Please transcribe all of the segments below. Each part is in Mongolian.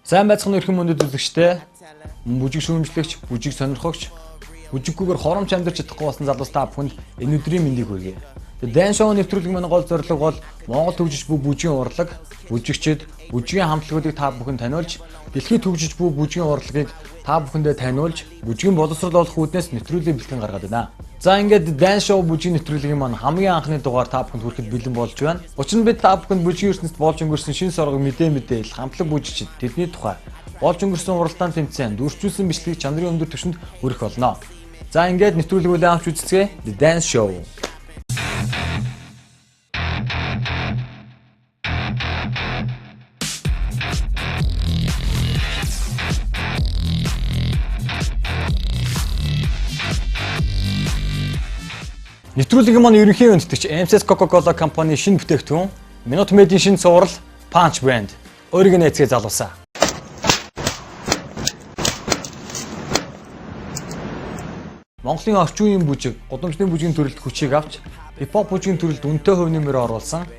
Сайн байцгаана өрхөн мөндөд үзэгчтэй. Бүжиг шүүмжлэгч, бүжиг сонирхогч, бүжиггүйгээр хоромч амьдарч чадахгүй болсон залуус та бүхэнд энэ өдрийн мэндийг хүргэе. Dan Show нэвтрүүлэг манай гол зорилго бол Монгол төвжиж буй бүжгийн урлаг, бүжигчид, бүжгийн хамтлагуудыг та бүхэн таниулж, дэлхийд төвжиж буй бүжгийн урлагийг та бүхэндээ таниулж, бүжгийн боловсрол олох үүднээс нэвтрүүлэг бэлтгэн гаргаад байна. За ингээд Dan Show бүжгийн нэвтрүүлгийн маань хамгийн анхны дугаар та бүхэнд хүрэхэд бэлэн болж байна. Учир нь бид та бүхэнд бүжгийн ертөнцид болж өнгөрсөн шин сорго мэдээлэл, хамтлаг бүжигчид, тэдний тухай болж өнгөрсөн уралдаан тэмцээн, дөрвчүүлсэн бичлэгийг чанарын өндөр түвшинд хүргэх болно. За ингээд нэвтрүүлэг үлээн авч үзцгээе. The Dan Show. Нэвтрүүлгийн маань ерөнхий үндэтгэж MCS Coca-Cola компани шинэ бүтээгдэхүүн Minute Maid-ийн шинэ цуврал Punch Brand өөрийг нээцгээ залуусаа. Монголын орчин үеийн бүжиг, гудамжны бүжгийн төрөлд хүчийг авч, хип-хоп бүжгийн төрөлд үнэтэй хувь нэмэр оруулсан.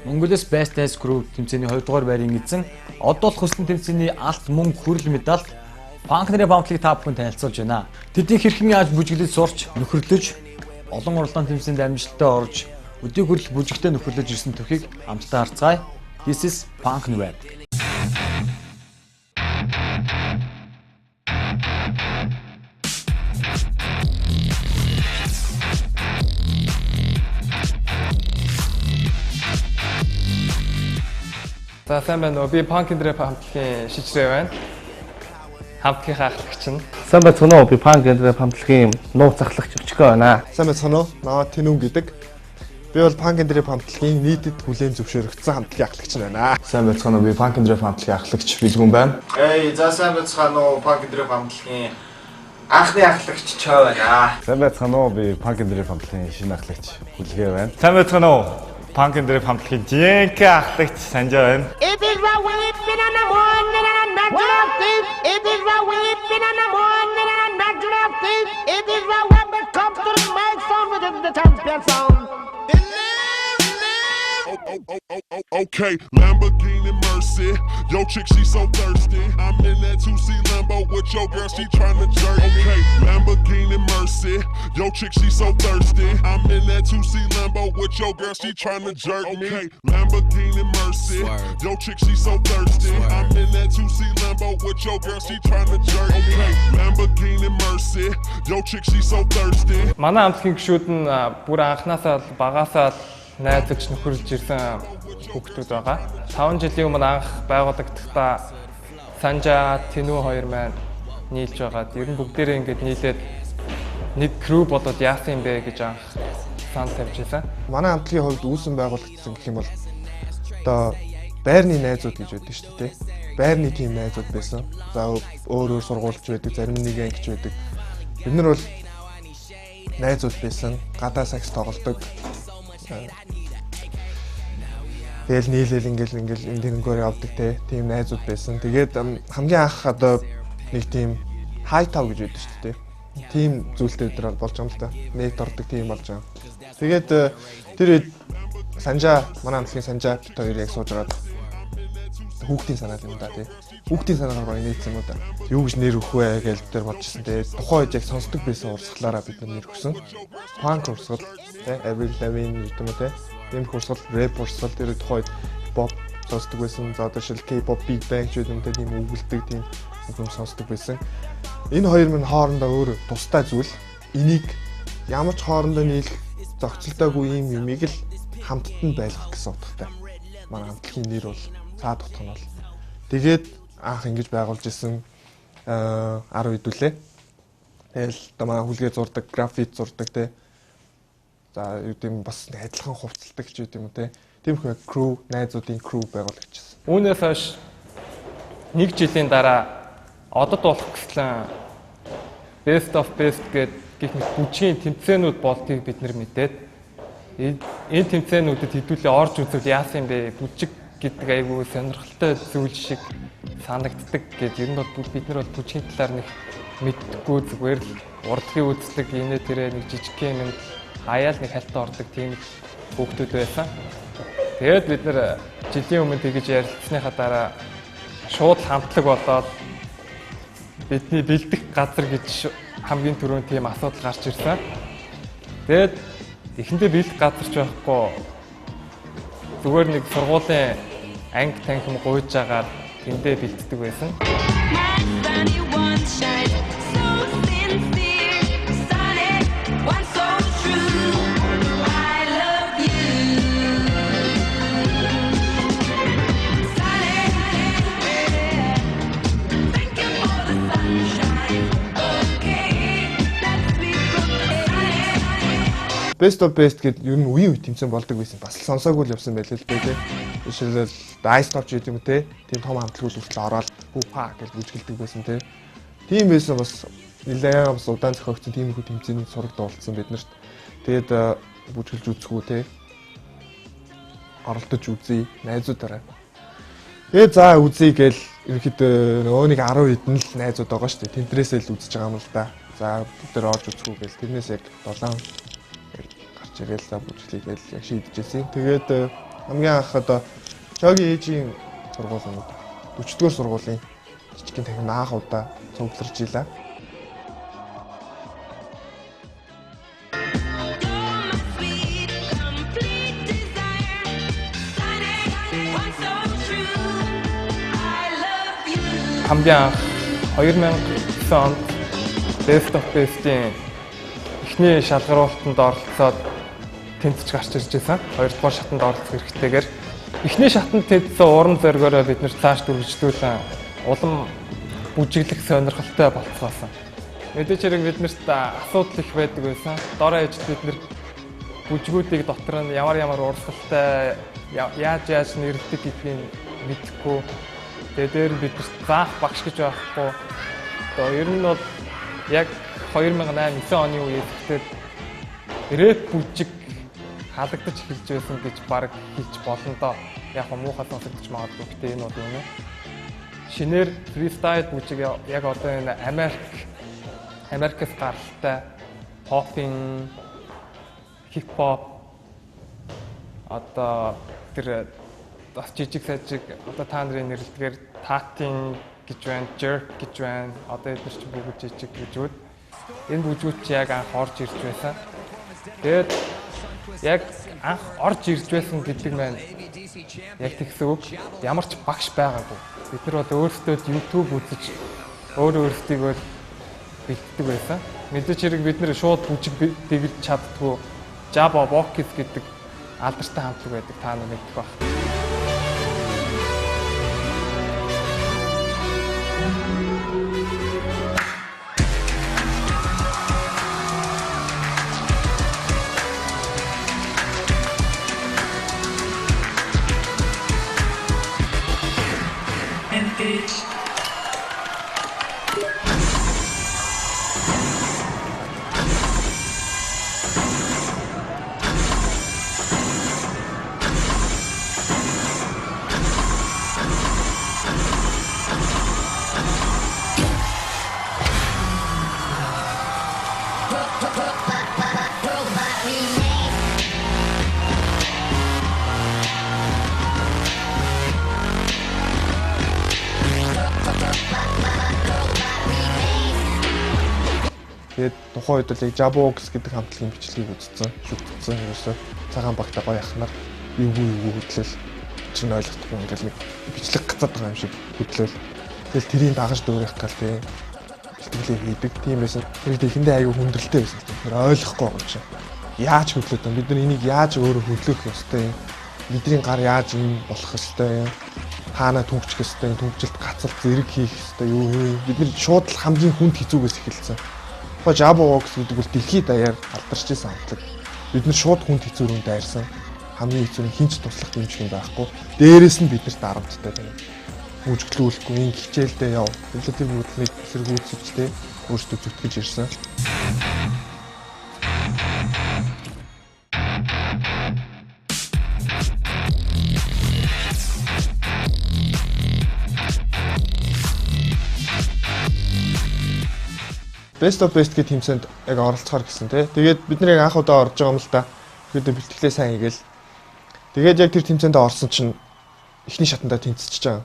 Монголоос Best Dance Group тэмцээний 2 дугаар байрын эзэн, одоо л хүсэлтэн тэмцээний алт мөнгө хүрэл медаль Punk нарын хамтлагийг та бүхэн танилцуулж байна. Тэдний хэрхэн яаж бүжиглэж сурч, нөхөрлөж олон уралдаан тэмцээнд амжилттай орж, өдийг хүрэл бүжигтэй нөхөрлөж ирсэн түүхийг хамтдаа харцгаая. This is Punk Web. За сайн байна уу? Би Punk Rap хамтлагийн шижрээ байна. Хамтлагийн ахлагч нь. Сайн байна уу? Би Punk Rap хамтлагийн нууц ахлагч өчгөө байна. Сайн байна уу? Наа Тэнүүн гэдэг. Би бол Punk Rap хамтлагийн нийтэд хүлээн зөвшөөрөгдсөн хамтлагийн ахлагч байна. Сайн байна уу? Би Punk Rap хамтлагийн ахлагч Билгүн байна. За сайн байна уу? Punk Rap хамтлагийн анхны ахлагч Чой байна. Сайн байна уу? Би Punk Rap хамтлагийн шинэ ахлагч Хүлгээ байна. Сайн байна уу? Punk Rap хамтлагийн жинхэнэ ахлагч Санжаа байна. It is right we've on the one and I'm not your thief. It is right we've on the one and I'm not your thief. It is right when it comes to the microphone with the champion sound. Okay, Lamborghini Mercy. Yo chick, she so thirsty. I'm in that 2C Lambo with your girl, she tryna jerk. Okay, Lamborghini Mercy. Yo chick, she so thirsty. I'm in that 2C Lambo with your girl, she tryna jerk me. Okay, Lamborghini Mercy. Yo chick, she so thirsty. I'm in that 2C Lambo with your girl, she tryna jerk. Okay, Lamborghini Mercy. Yo chick, she so thirsty. Манай хамтлагийн гишүүд нь бүр анханасаа багаасаа найзаж нөхөрлөж ирсэн хүүхдүүд байгаа. 5 жилийн өмнө анх байгуулагдахдаа Санжаа, Тэнүү хоёр маань нийлж байгаад ер нь бүгдээрээ ингэж нийлээд нэг crew болоод яасан юм бэ гэж анх санал тавьж байсан. Манай хамтлагийн хувьд үүсэн байгуулагдсан гэх юм бол одоо байрны найзууд гэж байдаг шүү дээ. Байрны тим найзууд байсан. За өөр сургуульч байдаг, зарим нэг ангич байдаг. Бид нар бол найзууд байсан. Гадаа сакс тоглодог. Тэгэл нийлээл ингээл энэ тэнгөөр явдаг тийм найзууд байсан. Тэгээд хамгийн анх одоо нэг тийм хай тав гэж байдаг шүү дээ. Тийм зүйлтэй өдрөөр болж байгаа юм л да. Нийт ордог тийм болж байгаа. Тэгээд тэр Санжаа, манай хамтлагийн Санжаа бид хоёр яг сууж байгаа хүүхдийн санаа юм да тий. Хүүхдийн санаагаар гоё нийцсэн юм да. Юу гэж нэр өгөх вэ гэж тэр бодож ирсэн. Тэгээд тухайн үед яг сонсдог байсан урсгалаараа бид нэр өгсөн. Punk урсгал тий, Avril Lavigne гэдэг юм тий. Ийм урсгал, rap урсгал тэр тухайн үед pop сонсдог байсан. За одоо шил K-pop, Big Bang ч юм тийм өгүүлдэг тийм юм сонсдог байсан. Энэ хоёр минь хоорондоо өөр тустай зүйл. Энийг ямар ч хоорондоо нийлэх зохицолтойгүй юм юмыг л хамтд нь байлгах гэсэн утгатай. Манай хамтлагийн нэр бол цаад утга нь бол. Тэгээд анх ингэж байгуулж исэн 10 хэдүүлээ. Тэгэл одоо манай хүлгээ зурдаг, графит зурдаг те. За юу гэм бас адилхан хувцалдаг ч юм уу те. Тиймэрхүү crew, найзуудын crew байгуулагчсан. Үүнээс хойш нэг жилийн дараа одод болох гэслэн Best of Best гэдэг гэх мэт бүжгийн тэмцээнүүд болдгийг бид нар мэдээд энэ тэмцээнүүдэд хэдүүлээ орж үзвэл яасан юм бэ? Бүжиг гэдэг айгүй сонирхолтой зүйл шиг санагддаг гэж ер нь бол бид нар бол бүжгийн талаар нэг мэддэггүй зүгээр л урлагийн үзлэг инээ тэрэ нэг жижиг юм хаяал нэг хальтаа ордог тийм хүүхдүүд байсан. Тэгээд бид нар жилийн өмнө тэгж ярилцсныхаа дараа шууд хамтлаг болоод бидний бэлдэх газар гэж хамгийн түрүүнд тийм асуудал гарч ирсэн. Тэгээд эхэндээ бэлдэх газар ч байхгүй зүгээр нэг сургуулийн анги танхим гуйж агаад тэндээ бэлддэг байсан. Best of best гэдэг ер нь үеийн үе тэмцээн болдог байсан. Бас сонсоогүй л явсан байлээ л дээ тий. Жишээлбэл Ice Top гэдэг юм те. Тийм том хамтлагууд хүртэл ороод хупа гэж бүжгэлдэг байсан те. Тийм байсан бас нэлээд бас удаан зохиогдсон тийм их тэмцээний сураг дуулсан биднэрт. Тэгээд бүжгэлж үзэхүү те. Оролдож үзье найзуудаараа. Тэгээд за үзье гээл ерөнхийдөө нөгөө нэг 10 хэдэн л найзууд байгаа шүү дээ. Тэнтрээсээ л үзэж байгаа юм л да. За бид нар орж үзэхүү гээл тэрнээс яг 7 гарч ирээл за бүжгэлийг гээл яг шийдэжсэн. Тэгээд хамгийн анх одоо Чогийн ээжийн сургуулийн 40-р сургуулийн жижигхэн танхим наах удаа цугларч илаа. Хамгийн анх 2009 онд Best of Best-ийн эхний шалгаруулалтанд оролцоод тэнцэж гарч ирж байсан. 2-р шатанд оролцох хэрэгтэйгээр эхний шатанд тэнцсэн уран зоригоороо бид нэр цааш дүржлүүлэн улам бүжиглэх сонирхолтой болцгоосон. Мэдээж хэрэг биднэрт асуудал их байдаг байсан. Дороо ээж бид нэр бүжгүүдийг дотор нь ямар урсгалтай яаж нэрлэдэг гэдгийг мэдэхгүй. Тэгээд дээр биднэрт заах багш гэж байхгүй. Одоо ер нь бол яг 2008-9 оны үеэд тэгээд рэп бүжиг халагдаж эхэлж байсан гэж баг хэлж болно доо. Яг муухай сонсогдож магадгүй гэхдээ энэ бол үнэ. Шинээр фристайл бүжиг яг одоо энэ Америкээс гаралтай попин, хипхоп одоо тэр бас жижиг сажиг одоо та нарын нэрлэлгээр татин гэж байна, jerk гэж байна. Одоо эдгээр чинь бүгд жижиг бүжгүүд. Энэ бүжгүүд чи яг анх орж ирж байсан. Тэгээд яг анх орж ирж байсан гэдэг маань яг тэгсэн үг. Ямар ч багш байгаагүй. Бид нар бол өөрсдөө YouTube үзэж өөрсдийгөө бэлддэг байсан. Мэдээж хэрэг бид нэр шууд бүжиг дэглэж чаддгүй Java Vox гэдэг алдартай хамтлаг байдаг. Та нар мэддэг байх. Тэгээд тухайн үед л яг Java Vox гэдэг хамтлагийн бичлэгийг үзсэн, шүтгцэн ерөөсөө цагаан багтаа гоё ахнаар юу хөдлөл чинь ойлгохгүй ингээл нэг бичлэг гацаад байгаа юм шиг хөдлөл. Тэгэл тэрийг дагаж дөөрөх гал тий. Бэлтгэлээ хийдэг. Тийм байсан. Тэр ихэндээ аягүй хүндрэлтэй байсан. Тэр ойлгохгүй байгаа юм шиг. Яаж хөдлөд вэ? Бид нар энийг яаж өөрөө хөдлөх ёстой юм? Бидний гар яаж юм болох ёстой юм? Хаана түнхчих ёстой юм? Түнхжилт гацал зэрэг хийх ёстой юу? Бид нар шууд л хамгийн хүнд хэцүүгээс эхэлсэн. Java Vox гэдэг бол дэлхийд даяар алдарч ирсэн хамтлаг. Бид нар шууд хүнд хэцүү рүү дайрсан. Хамгийн хэцүү нь хинч туслах юм шиг байхгүй. Дээрээс нь биднэрт дарамттай байна. Бүжиглүүлэхгүй ин хичээлдээ яв. Релатив хөдөлмөрийг эсэргүүцэж тэ өөрсдөө зүтгэж ирсэн. Best of Best гэх тэмцээнд яг оролцохоор гэсэн тий. Тэгээд бид нар яг анх удаа орж байгаа юм л да. Тэгээд бэлтгэлээ сайн хийгээл. Тэгээд яг тэр тэмцээнд орсон чинь эхний шатандаа тэнцэж байгаа.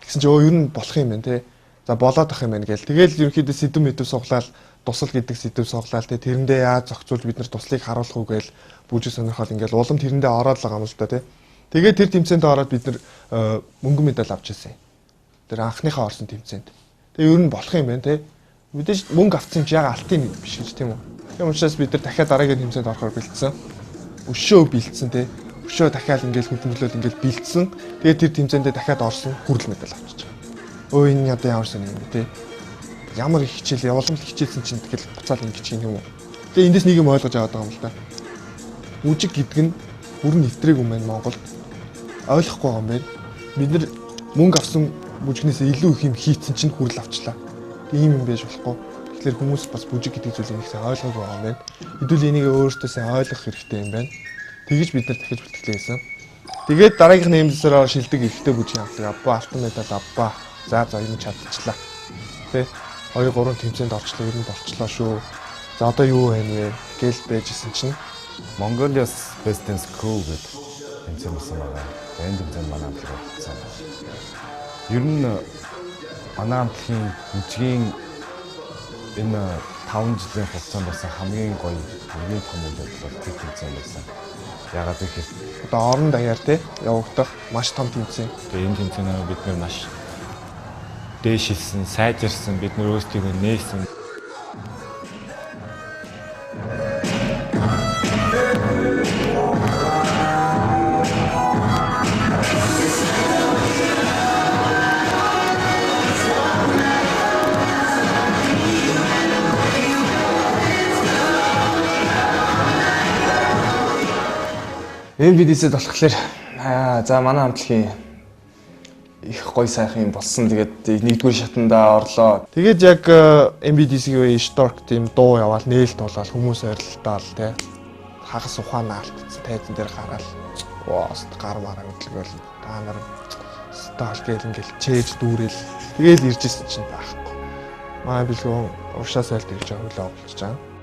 Тэгсэн чинь ер нь болох юм байна те. За болоод ах юм байна гээл. Тэгэл ерөнхийдөө сэдв мэдэв суглаад тусал гэдэг сэдв суглаад те. Тэрэндээ яаж зохицуул бид нар туслыг харуулах уу гээл бүжиг сонирхол ингээл улам тэрэндээ ороод л байгаа юм л да те. Тэгээд тэр тэмцээнд ороод бид нар мөнгөн медаль авч ирсэн. Тэр анхныхаа орсон тэмцээнд. Тэгээ ер нь болох юм байна те. Мэдээж мөнгө авсан ч яг алтын биш гэж тийм үү. Тийм учраас бид нар дахиад дараагийн тэмцээнд орохоор бэлдсэн. Өшөө бэлдсэн те. Өшөө дахиад ингээл хөдөлмөрлөөл ингээл бэлдсэн. Тэгээд тэр тэмцээндээ дахиад орсон хүрэл медаль авчиж байгаа. Өө энэ одоо ямар сони юм бэ те. Ямар их хичээл явуулмал хичээлсэн чинь тэгэл буцаал ингэж юм уу. Тэгээ эндээс нэг юм ойлгож аваад байгаа юм л да. Бүжиг гэдэг нь бүр нэвтрээгүй юм байна Монголд. Ойлгохгүй байгаа юм байна. Бид нар мөнгө авсан бүжигнээс илүү их юм хийцэн чинь хүрэл авчлаа. Ийм юм байж болохгүй. Тэгэхээр хүмүүс бас бүжиг гэдэг зүйлийг их сайн ойлгоогүй байгаа юм байна. Хэдүүл энийг өөрөөсөө сайн ойлгох хэрэгтэй юм байна. Тэгэж бид нар дахиж бэлтгэлээ хийсэн. Тэгээд дараагийнх нь нэмэлсээр шилдэг ихтэй бүжгийн авлага авбаа, алтан медаль авбаа. За юм чадчихлаа. Тэ 2 3 тэмцээнд орчлоо, ер нь болчлоо шүү. За одоо юу байна вэ? Гэл байжсэн чинь Mongolia's Best Dance Crew гэдэг тэмцээн болсон байгаа. Энэ тэмцээнд манай хамтлаг болсон. Ер нь манай хамтлагийн бүжгийн энэ 5 жилийн хугацаанд болсон хамгийн гоё, хамгийн том үйл явдал бол тэр тэмцээн байсан. Ягаад гэвэл одоо орон даяар те явагдах маш том тэмцээн. Тэгээ энэ тэмцээнээ бид нэр маш дээшилсэн, сайжирсан, бид нэр өөрсдийгөө нээсэн. MBDC-д болохоор за манай хамтлагийн их гоё сайхан юм болсон. Тэгээд нэгдүгээр шатандаа орлоо. Тэгээд яг MBDC-ийн Stork тийм дуу яваал нээлт болоод хүмүүс ойрлолтоол те хагас ухаанаа алдсан тайзан дээр гараал. Вааст гар мараа хөдлөгөөл та нар стайл гээл ингээл чээж дүүрэл тэгээл иржсэн чинь байхгүй. Маа билгөө уршаас айлт ирж байгаа хөлөө болчихж байгаа.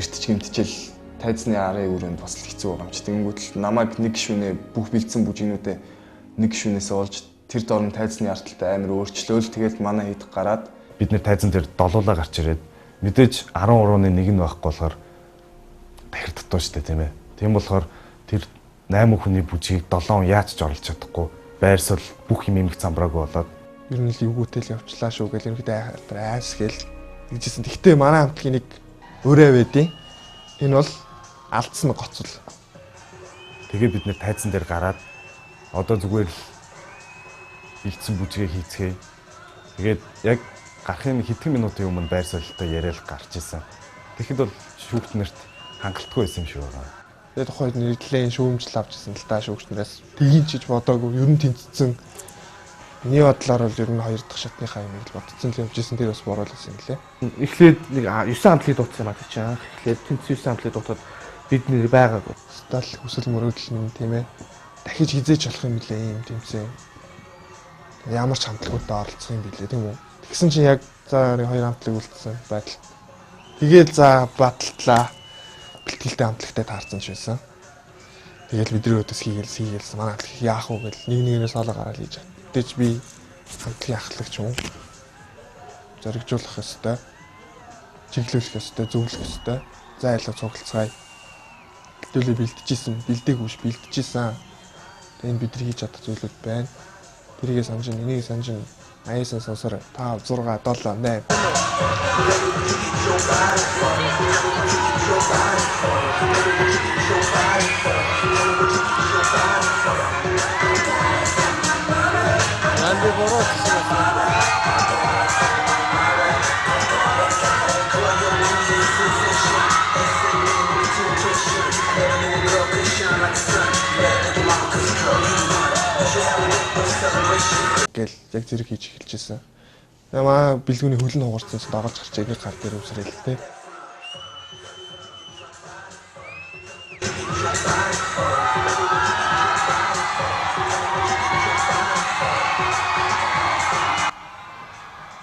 Бэртэж гэмтчихэл тайзны арын өрөөнд бас хэцүү байгаа юм чи. Тэгэнгүүт намайг нэг гишүүнээ бүх бэлдсэн бүжигнүүдээ нэг гишүүнээс олж тэр дорн тайзны арталтай амар өөрчлөөл тэгээд манай хэд гараад бид нэр тайзан дээр долуулаа гарч ирээд мэдээж 13-ны 1 нь байхгүй болохоор дахир дутуу штэ тийм ээ. Тийм болохоор тэр 8 хүний бүжгийг 7 яаж ч орлож чадахгүй байрсал бүх юм эмх замбраагүй болоод ер нь л эвгүүтэл явчлаа шүү гэл ерөнхийдөө айс гэл тэгжсэн. Гэхдээ манай хамтлагийн нэг өрөө байдیں۔ Энэ бол алдсан гоцол. Тэгээ бид нэр тайзан дээр гараад одоо зүгээр л бэлдсэн бүжгээ хийцгээе. Тэгээд яг гарахын хэдхэн минутын өмнө байр суурилтаа яриад гарч исэн. Тэгэхэд бол шүүгч нарт хангалтгүй байсан юм шиг байна. Тэгээд тухайд нэрлэлийн шүүмжил авчихсан л та шүүгч нараас тгийн чиж бодоогүй ер нь тэнцсэн. Миний бодлоор бол ер нь 2 дахь шатныхаа юм л бодцсон л явжсэн тэр бас боруулсан юм лээ. Эхлээд нэг 9 хамтлагийн дуудсан юм аа тийч аа. Эхлээд тэнцсэн 9 хамтлагийн дуудаад бид нэр байгаагүй. Стал хүсэл мөрөөдөл нь тийм ээ. Дахиж хизээч болох юм лээ юм тэмцээ. Ямар ч хамтлагуудад оролцох юм билээ тийм үү. Тэгсэн чинь яг за 2 хамтлаг үлдсэн байдал. Тэгээд за баталтлаа. Бэлтгэлтэй хамтлагтай таарсан ч байсан. Тэгэл бидний өдөөс хийгээл манай хамтлаг яах вэ гэл нэг нэгнээс олоо гараад хийж. Тэгж би хамтлагийн ахлагч юм. Зоригжуулах ёстой. Чиглүүлэх ёстой, зөвлөх ёстой. За ялга цуглацгаая. Хэдүүлээ бэлтжижсэн, бэлдээгүй ш бэлтжижсэн. Энэ бидний хийж чадах зүйлүүд байна. Тэрийгээ санаж, энийг санаж, аяасан сонсоор 5 6 7 8. Гэл яг зэрэг хийж эхэлжсэн. Ямаа бэлгүүний хөлн хугарцсан доогоож гарч яг гар дээр үсрээл тээ.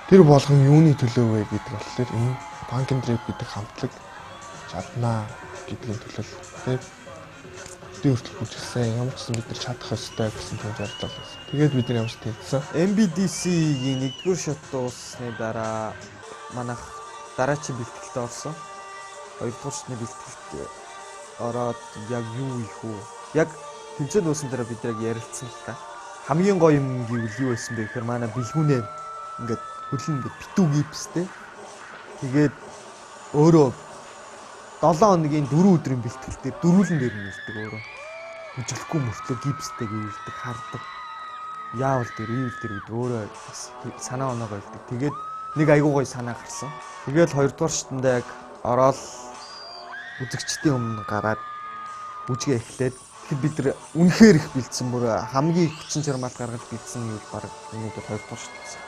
Тэр болгон юуны төлөө вэ гэдэг болохоор энэ Punk and Rap гэдэг хамтлаг чаднаа гэдгийн төлөө тийм бидний хүртэл бүжгэлсэн ямар ч гэсэн бид нар чадах ёстой гэсэн тийм зорилго байсан. Тэгээд бид нар ямар ч тэнцсэн. MBDC-ийн 1-р шот дууссаны дараа манайх дараачийн бэлтгэлд орсон. 2-р шотны бэлтгэлд ороод яг юу их үү? Яг тэмцээн дуусан дараа бид яг ярилцсан л та. Хамгийн гоё юм гэвэл юу байсан бэ гэхээр манай бэлгүүнээ ингээд хөлн ингээд битүү гипстэй. Тэгээд өөрөө 7 хоногийн 4 өдрийн бэлтгэл дээр дөрвөлн дээр нэрдэг өөрөө. Бүжиглэхгүй мөртлөө гипстэй гэвэлдэг хардаг. Яавал дээр, ивэл дээр гэдэг өөрөө санаа оноогоо хэлдэг. Тэгээд нэг айгуу гоё санаа гарсан. Тэгээд 2-р шатанда яг ороод үзэгчдийн өмнө гараад бүжгээ эхлээд тэгэхээр бид нар үнэхээр их бэлдсэн бүр хамгийн их хүчин чармаалт гаргаж бэлдсэн нь бол баг энэ удаа 2-р шат байсан.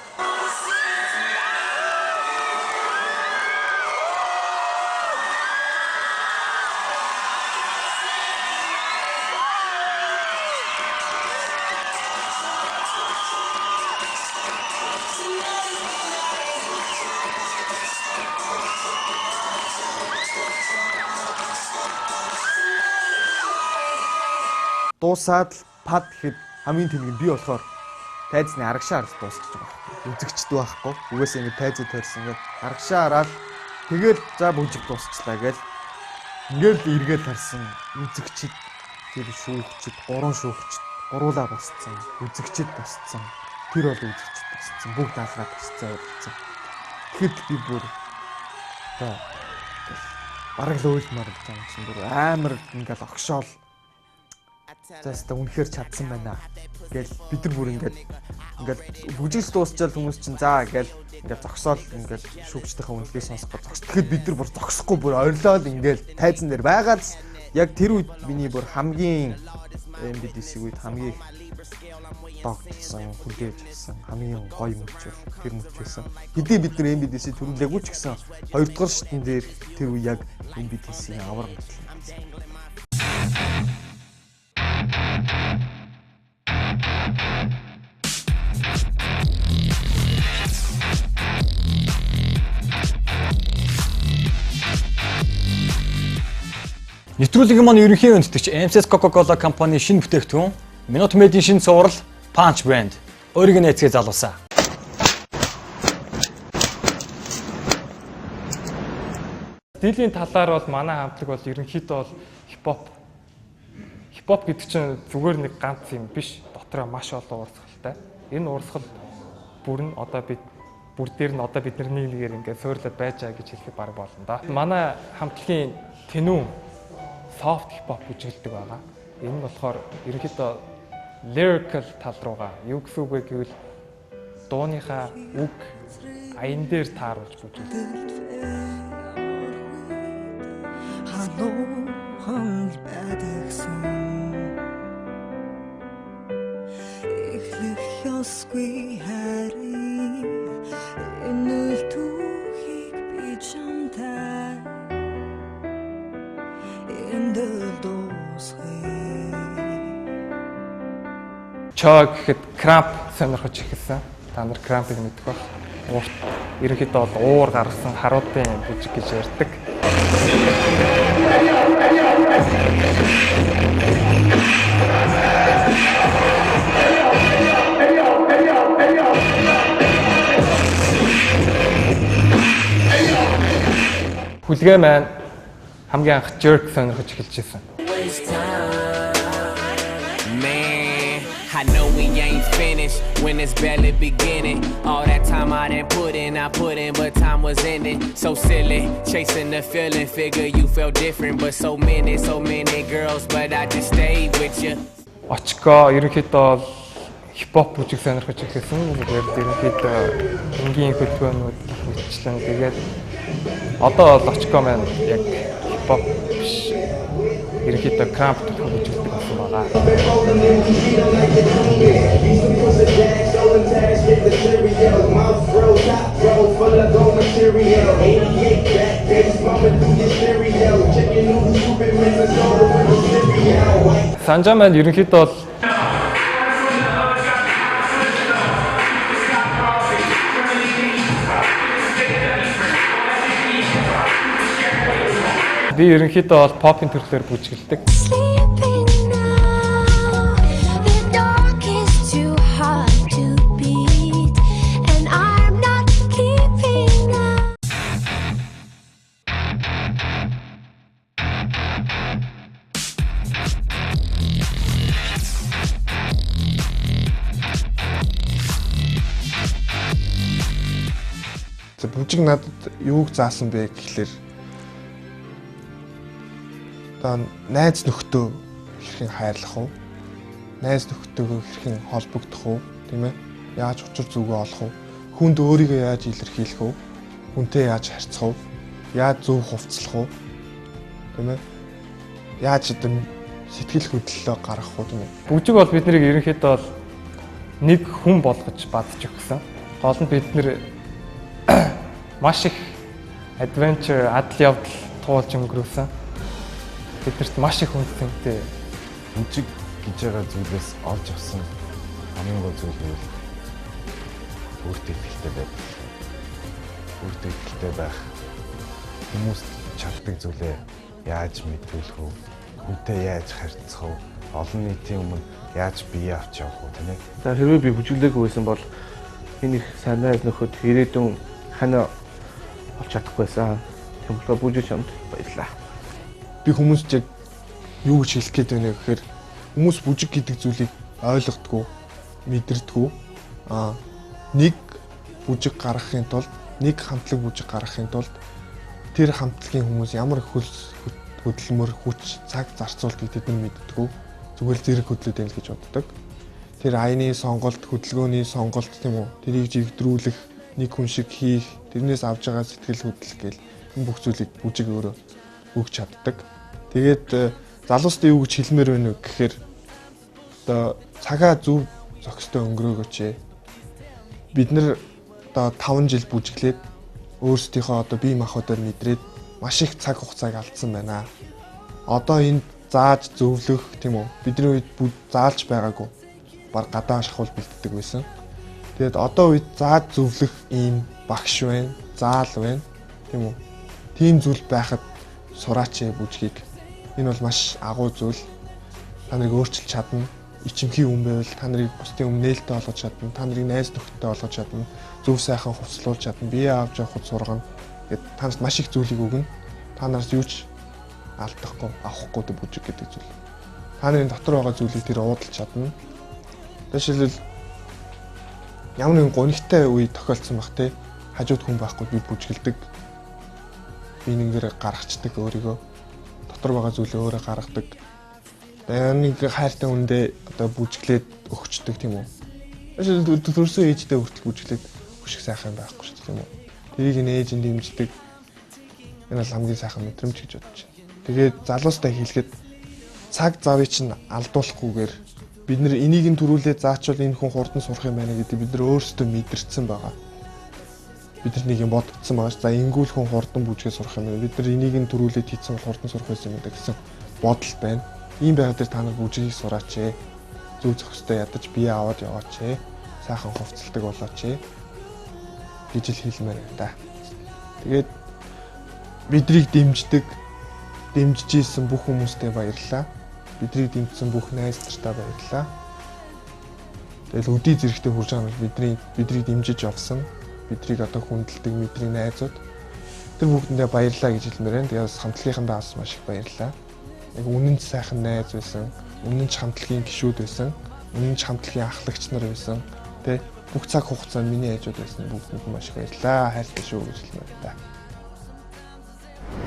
Дуусаад пад гэхэд хамгийн тэнэг нь би болохоор тайзны арагшаа харж дуусчих байгаа. Үзэгчд байхгүй. Угаасаа ингэ тайзыг тойрсон ингэ арагшаа хараад тэгэл за бүжиг дуусчлаа гээл. Ингээл эргээд харсан үзэгчд тэр шүүгчд, 3 шүүгчд гуруулаа босцсон. Үзэгчд босцсон. Тэр бол үзэгчд босцсон. Бүгд алгаад босцсон явуулсан. Тэгэхэд би бүр одоо бараг л уйлмаар болж байгаа юм чинь бүр амар ингээл огшоол заастаа үнэхээр чадсан байна гэл бид нар бүр ингээд бүжиглс дуусчаал хүмүүс чинь за гэл ингээд зогсоол ингээд шүүгчдийнхээ үнэлгээ сонсох гэж зогс. Тэгэхэд бид нар бүр зогсохгүй бүр орилоод ингээд тайзан дээр байгаад яг тэр үед миний бүр хамгийн MBDC үед хамгийн тогтсон хүлээж авсан хамгийн гоё мөч бол тэр мөч байсан. Хэдий бид нар MBDC төрүүлээгүй ч гэсэн 2-р шатн дээр тэр үе яг MBDC-ийн авраг болсон. Нэвтрүүлгийн маань ерөнхий үндэтгэж MCS Coca-Cola компани шинэ бүтээгдэхүүн Minute Maid-ийн шинэ цуврал Punch Brand өөрийг нээцгээ залуусаа. Стилийн талаар бол манай хамтлаг бол ерөнхийдөө бол хипхоп. Хипхоп гэдэг чинь зүгээр нэг ганц юм биш. Дотроо маш олон урсгалтай. Энэ урсгал бүр нь одоо бид бүр дээр нь одоо бид нар нэг нэгээр ингээд суйрлаад байжаа гэж хэлэхэд баг болно да. Манай хамтлагийн тэнүүн soft hip-hop бүжгэлдэг байгаа. Энэ нь болохоор ерөнхийдөө lyrical тал руугаа юу гэсэн үг вэ гэвэл дууныхаа үг аян дээр тааруулж бүжгэлдэг. Чоо гэхэд крамп сонирхож эхэлсэн. Та нар крампыг мэдэх бах. Уурт ерөнхийдөө бол уур гаргасан харуудын бүжиг гэж ярьдаг. Хүлгээ маань хамгийн анх jerk сонирхож эхэлж байсан. I know we ain't finished when it's barely beginning. All that time I done put in, but time was ending. So silly, chasing the feeling, figure you felt different, but so many girls, but I just stayed with you. Очко ерөнхийдөө хипхоп бүжиг сонирхож эхэлсэн. Тэгээд ерөнхийдөө энгийн хөтөлбөрүүд хүчлэн тэгээд одоо бол очко маань яг хипхоп биш. Ерөнхийдөө крамп төлөв бүжгэлдэг болсон байгаа. Санжаа маань ерөнхийдөө бол Би ерөнхийдөө бол попын төрлөөр бүжгэлдэг. Бүжиг надад юуг заасан бэ гэхлээр одоо найз нөхдөө хэрхэн хайрлах вэ? Найз нөхдөөгөө хэрхэн холбогдох вэ? Тийм ээ? Яаж учир зүгөө олох вэ? Хүнд өөрийгөө яаж илэрхийлэх вэ? Хүнтэй яаж харьцах вэ? Яаж зөв хувцлах вэ? Тийм ээ? Яаж одоо сэтгэл хөдлөлөө гаргах вэ тийм ээ? Бүжиг бол биднийг ерөнхийдөө бол нэг хүн болгож бадж өгсөн. Гол нь бид нэр маш их adventure, адал явдал туулж өнгөрөөсөн. Бидэрт маш их үнцэнтэй бүжиг гэж байгаа зүйлээс олж авсан хамгийн гол зүйл нь өөртөө ихтэй байх. Өөртөө ихтэй байх. Хүмүүст чаддаг зүйлээ яаж мэдүүлэх вэ? Хүнтэй яаж харьцах вэ? Олон нийтийн өмнө яаж бие авч явах вэ, тийм ээ? За хэрвээ би бүжиглээгүй байсан бол энэ их сайн найз нөхөд ирээдүйн хана олж чадахгүйсэн. Тийм болохоор бүжиг чамд баярлаа. Би хүмүүст яг юу гэж хэлэх гээд байна гэхээр хүмүүс бүжиг гэдэг зүйлийг ойлгодгүй, мэдэрдэггүй. Нэг бүжиг гаргахын тулд, нэг хамтлаг бүжиг гаргахын тулд тэр хамтлагийн хүмүүс ямар хөдөлмөр, хүч, цаг зарцуулдгийг тэд нар мэддэггүй. Зүгээр зэрэг хөдлөд байл гэж боддог. Тэр аяны сонголт, хөдөлгөөний сонголт тийм үү? Тэрийг живгдрүүлэх, нэг хүн шиг хийх, тэрнээс авж байгаа сэтгэл хөдлөл гээл энэ бүх зүйлийг бүжиг өөрөө өгч чаддаг. Тэгээд залуустай юу гэж хэлмээр байна вэ гэхээр одоо цагаа зөв зохистой өнгөрөөгөөч. Бид нэр одоо 5 жил бүжиглээд өөрсдийнхөө одоо бие махбодоор мэдрээд маш их цаг хугацааг алдсан байна. Одоо энэ зааж зөвлөх тийм үү? Бидний үед заалж байгаагүй. Баг гадаа шахуул бэлддэг байсан. Тэгээд одоо үед зааж зөвлөх ийм багш байна, заал байна. Тийм үү? Тийм зүйл байхад сураач бүжгийг. Энэ бол маш агуу зүйл. Та нарыг өөрчилж чадна. Ичимхий хүн байвал та нарыг бусдын өмнө нээлттэй болгож чадна. Та нарыг найз нөхдөдтэй болгож чадна. Зөв сайхан хувцлуулж чадна. Бие авч явахд сургана. Гэт танаас маш их зүйлийг өгнө. Та нараас юу ч алдахгүй, авахгүй дэ бүжиг гэдэг зүйл. Та нарын дотор байгаа зүйлийг тэр уудалж чадна. Жишээлбэл ямар нэгэн гонигтай үе тохиолдсон бах те хажууд хүн байхгүй би бүжгэлдэг. Би нэгнээр гаргацдаг өөрийгөө. Дотор байгаа зүйлээ өөрөө гаргадаг. Нэг хайртай хүндээ одоо бүжиглээд өгчдөг тийм үү. Жишээлбэл төрсөн ээжтэй хүртэл бүжиглээд өшиг сайхан байхгүй шүү дээ тийм үү. Тэрийг нээж энд дэмждэг. Энэ бол хамгийн сайхан мэдрэмж гэж бодож байна. Тэгээд залуустай хэлэхэд цаг завыг чинь алдуулахгүйгээр бид нэр энийг нь төрүүлээд заачвал энэ хүн хурдан сурах юм байна гэдэг бид нар өөрсдөө мэдэрсэн байгаа. Бид нар нэг юм бодгдсон байгаа ш. За ингүүл хүн хурдан бүжгээ сурах юм байна. Бид нар энийг нь төрүүлээд хийсэн бол хурдан сурах байсан юм да гэсэн бодол байна. Ийм байгаад дээр та нар бүжгийг сураач ээ. Зөв зохистой ядаж бие аваад яваач ээ. Сайхан хувцалдаг болооч ээ. гэж л хэлмээр байна да. Тэгээд бидрийг дэмжиж ийсэн бүх хүмүүстээ баярлалаа. Бидрийг дэмжсэн бүх найз нартаа баярлалаа. Тэгэл өдий зэрэгтэй хүрж байгаа нь бидрийг дэмжиж явсан. Бидрийг одоо хүндэлдэг бидний найзууд. Тэр бүгдэндээ баярлалаа гэж хэлмээр байна. Тэгээд хамтлагийнхандаа бас маш их баярлалаа. Яг үнэн ч сайхан найз байсан. Үнэн ч хамтлагийн гишүүд байсан. Үнэн ч хамтлагийн ахлагч нар байсан. Тэ бүх цаг хугацаанд миний хайжууд байсан. Бүгдэнд маш их баярлалаа. Хайртай шүү гэж хэлмээр байна.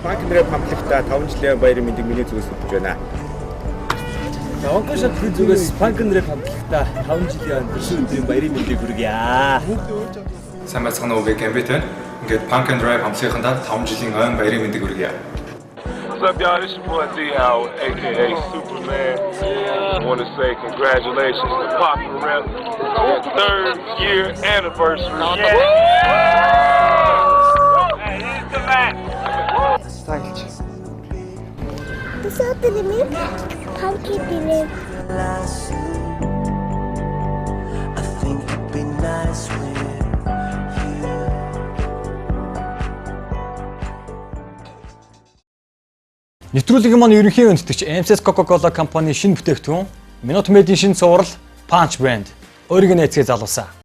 Punk and Rap хамтлагтаа 5 жилийн баярын мэндийг миний зүгээс хүлээж байна. Онко шатны зүгээс Punk and Rap хамтлагтаа 5 жилийн өдрийн баярын мэндийг хүргье. Сайн байцгаана уу гэмбит байна. Ингээд Punk and Rap хамтлагийнхандаа 5 жилийн ойн баярын мэндийг хүргье. What's up, y'all? This your boy D Howard, aka Superman. I want to say congratulations to Punk and Rap on their 3rd year anniversary. Hey, here's the man. So delivered, pumpkin delivered. Нэвтрүүлгийн маань ерөнхий үндэтгэж MCS Coca-Cola компани шинэ бүтээгдэхүүн Minute Maid-ийн шинэ цуврал Punch Brand өөрийгөө нээцгээ залуулсан.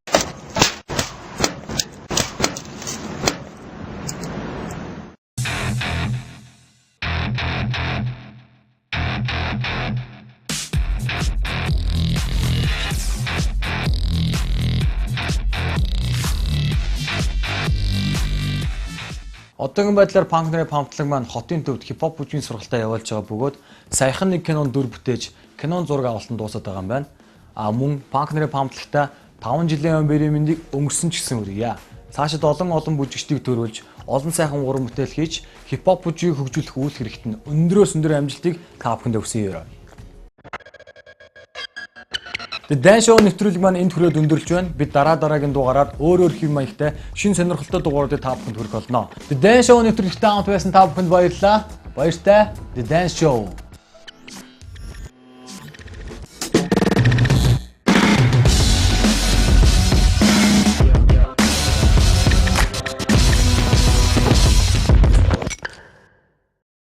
Одоогийн байдлаар Punk нарын памтлаг маань хотын төвд хипхоп бүжгийн сургалтаа явуулж байгаа бөгөөд саяхан нэг кинонд дүр бүтээж кинон зураг авалтанд дуусаад байгаа юм байна. Мөн Punk нарын памтлагта 5 жилийн бэрийн мэндийг өнгөрсөн ч гэсэн үргэлээ. Цаашид олон бүжигчдийг төрүүлж олон сайхан уран бүтээл хийж хипхоп бүжгийг хөгжүүлэх үйл хэрэгт нь өндрөөс өндөр амжилтыг та бүхэнд өгсөн юм. Дэн шоу нэвтрүүлэг маань энд хүрээд өндөрлж байна. Бид дараагийн дугаараар өөр хэв маягтай шинэ сонирхолтой дугааруудыг та бүхэнд хүргэх болно. Дэн шоу нэвтрүүлэгт хамт байсан та бүхэнд баярлалаа. Баяртай. Дэн шоу